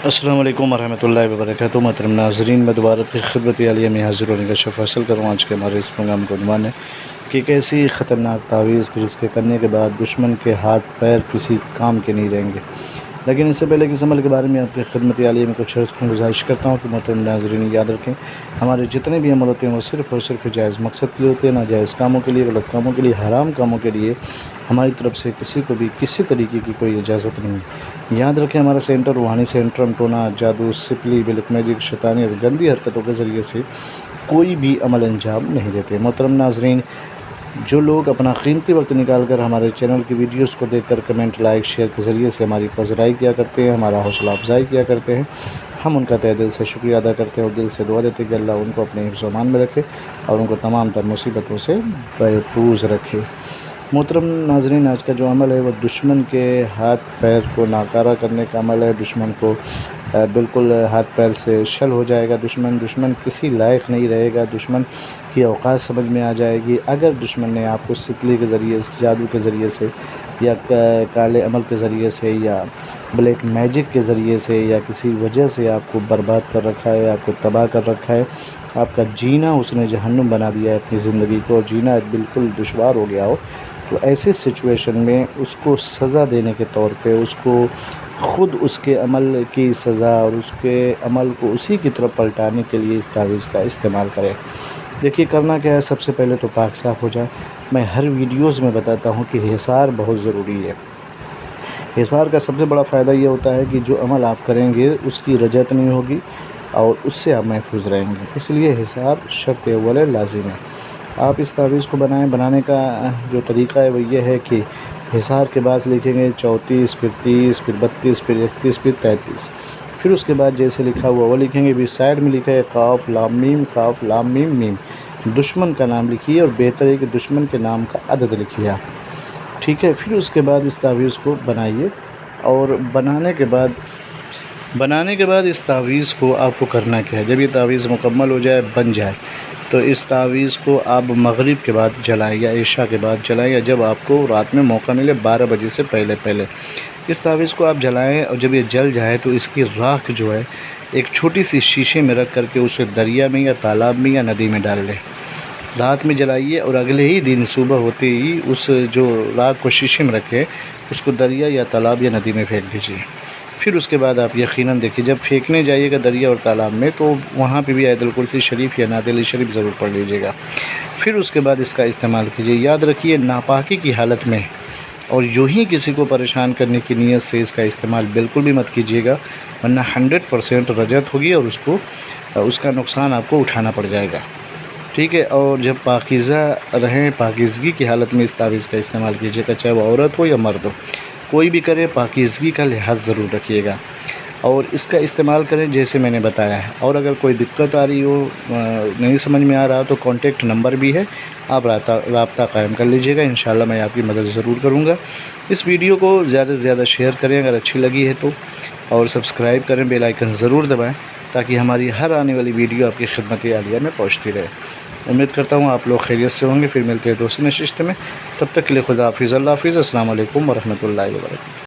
अस्सलाम वालेकुम वरहमतुल्लाहि वबरकातुहू। मोहतरम नाज़रीन, मैं दोबारा अपनी खिदमत आलिया में हाज़िर होने का शर्फ़ हासिल करूँ। आज के हमारे इस प्रोग्राम का उन्वान है कि एक ऐसी ख़तरनाक तावीज़ जिसके करने के बाद दुश्मन के हाथ पैर किसी काम के नहीं रहेंगे। लेकिन इससे पहले कि इस अमल के बारे में आपकी खिदमत आलिया में कुछ अर्ज़ की गुज़ारिश करता हूँ कि मोहतरम नाज़रीन याद रखें, हमारे जितने भी अमल होते हैं वो सिर्फ़ और सिर्फ जायज़ मकसद के लिए होते हैं, नाजायज़ कामों के लिए, गलत कामों के लिए, हराम कामों के लिए हमारी तरफ से किसी को भी किसी तरीके की कोई इजाज़त नहीं है। याद रखें, हमारा सेंटर रूहानी सेंटर टोना, जादू, सिपली, ब्लैक मैजिक, शैतानी और गंदी हरकतों के ज़रिए से कोई भी अमल अंजाम नहीं देते। मोहतरम नाज़रीन, जो लोग अपना कीमती वक्त निकाल कर हमारे चैनल की वीडियोस को देखकर कमेंट, लाइक, शेयर के ज़रिए से हमारी हौसला किया करते हैं, हमारा हौसला अफजाई किया करते हैं, हम उनका तहे दिल से शुक्रिया अदा करते हैं और दिल से दुआ देते हैं कि अल्लाह उनको अपने हिफ्ज़ व अमान में रखे और उनको तमाम तर मुसीबतों से महफूज रखे। मोहतरम नाज़रीन, आज का जो अमल है वो दुश्मन के हाथ पैर को नाकारा करने का अमल है। दुश्मन को बिल्कुल हाथ पैर से शल हो जाएगा। दुश्मन किसी लायक नहीं रहेगा। दुश्मन की औकात समझ में आ जाएगी। अगर दुश्मन ने आपको सिपली के ज़रिए से, जादू के ज़रिए से या काले अमल के ज़रिए से या ब्लैक मैजिक के ज़रिए से या किसी वजह से आपको बर्बाद कर रखा है, आपको तबाह कर रखा है, आपका जीना उसने जहन्नुम बना दिया है अपनी ज़िंदगी को, जीना बिल्कुल दुश्वार हो गया हो, तो ऐसे सिचुएशन में उसको सज़ा देने के तौर पे उसको ख़ुद उसके अमल की सज़ा और उसके अमल को उसी की तरफ पलटाने के लिए इस तावीज़ का इस्तेमाल करें। देखिए, करना क्या है, सबसे पहले तो पाक साफ़ हो जाए। मैं हर वीडियोज़ में बताता हूँ कि हिसार बहुत ज़रूरी है। हिसार का सबसे बड़ा फ़ायदा ये होता है कि जो अमल आप करेंगे उसकी रजत नहीं होगी और उससे आप महफूज रहेंगे। इसलिए हिसार शर्त अव्वल है, लाजिम है। आप इस तावीज़ को बनाने का जो तरीक़ा है वो ये है कि हिसार के बाद लिखेंगे 34, फिर 30, फिर 32, फिर 31, फिर 33। फिर उसके बाद जैसे लिखा हुआ वो लिखेंगे। भी साइड में लिखा है काफ लाम मीम, काफ लाम मीम मीम। दुश्मन का नाम लिखिए और बेहतर है कि दुश्मन के नाम का अदद लिखिए आप, ठीक है। फिर उसके बाद इस तावीज़ को बनाइए और बनाने के बाद इस तावीज़ को आपको करना क्या है, जब ये तावीज़ मुकम्मल हो जाए, बन जाए, तो इस तावीज़ को आप मगरिब के बाद जलाएँ या इशा के बाद जलाएँ या जब आपको रात में मौका मिले 12 बजे से पहले इस तावीज़ को आप जलाएँ। और जब ये जल जाए तो इसकी राख जो है एक छोटी सी शीशे में रख करके उसे दरिया में या तालाब में या नदी में डाल दें। रात में जलाइए और अगले ही दिन सुबह होते ही उस जो राख को शीशे में रखे उसको दरिया या तालाब या नदी में फेंक दीजिए। फिर उसके बाद आप यकीनन देखिए, जब फेंकने जाइएगा दरिया और तालाब में तो वहाँ पे भी आयतुल कुर्सी शरीफ या नादिल शरीफ ज़रूर पढ़ लीजिएगा। फिर उसके बाद इसका इस्तेमाल कीजिए। याद रखिए, नापाकी की हालत में और यूँ ही किसी को परेशान करने की नीयत से इसका इस्तेमाल बिल्कुल भी मत कीजिएगा, वरना 100% रजत होगी और उसका नुकसान आपको उठाना पड़ जाएगा, ठीक है। और जब पाकीज़ा रहें, पाकीज़गी की हालत में इस तावीज़ का इस्तेमाल कीजिएगा, चाहे वो औरत हो या मर्द हो, कोई भी करे, पाकीज़गी का लिहाज ज़रूर रखिएगा और इसका इस्तेमाल करें जैसे मैंने बताया है। और अगर कोई दिक्कत आ रही हो, नहीं समझ में आ रहा तो कॉन्टेक्ट नंबर भी है, आप राब्ता कायम कर लीजिएगा। इंशाल्लाह मैं आपकी मदद ज़रूर करूँगा। इस वीडियो को ज़्यादा से ज़्यादा शेयर करें अगर अच्छी लगी है तो, और सब्सक्राइब करें, बेल आइकन ज़रूर दबाएँ ताकि हमारी हर आने वाली वीडियो आपकी खिदमत आलिया में पहुँचती रहे। उम्मीद करता हूँ आप लोग खैरियत से होंगे। फिर मिलते हैं दूसरी नशिस्त में, तब तक के लिए खुदा हाफिज़, अल्लाह हाफिज़, अस्सलाम वालेकुम वरहमतुल्लाहि वबरकातुहू।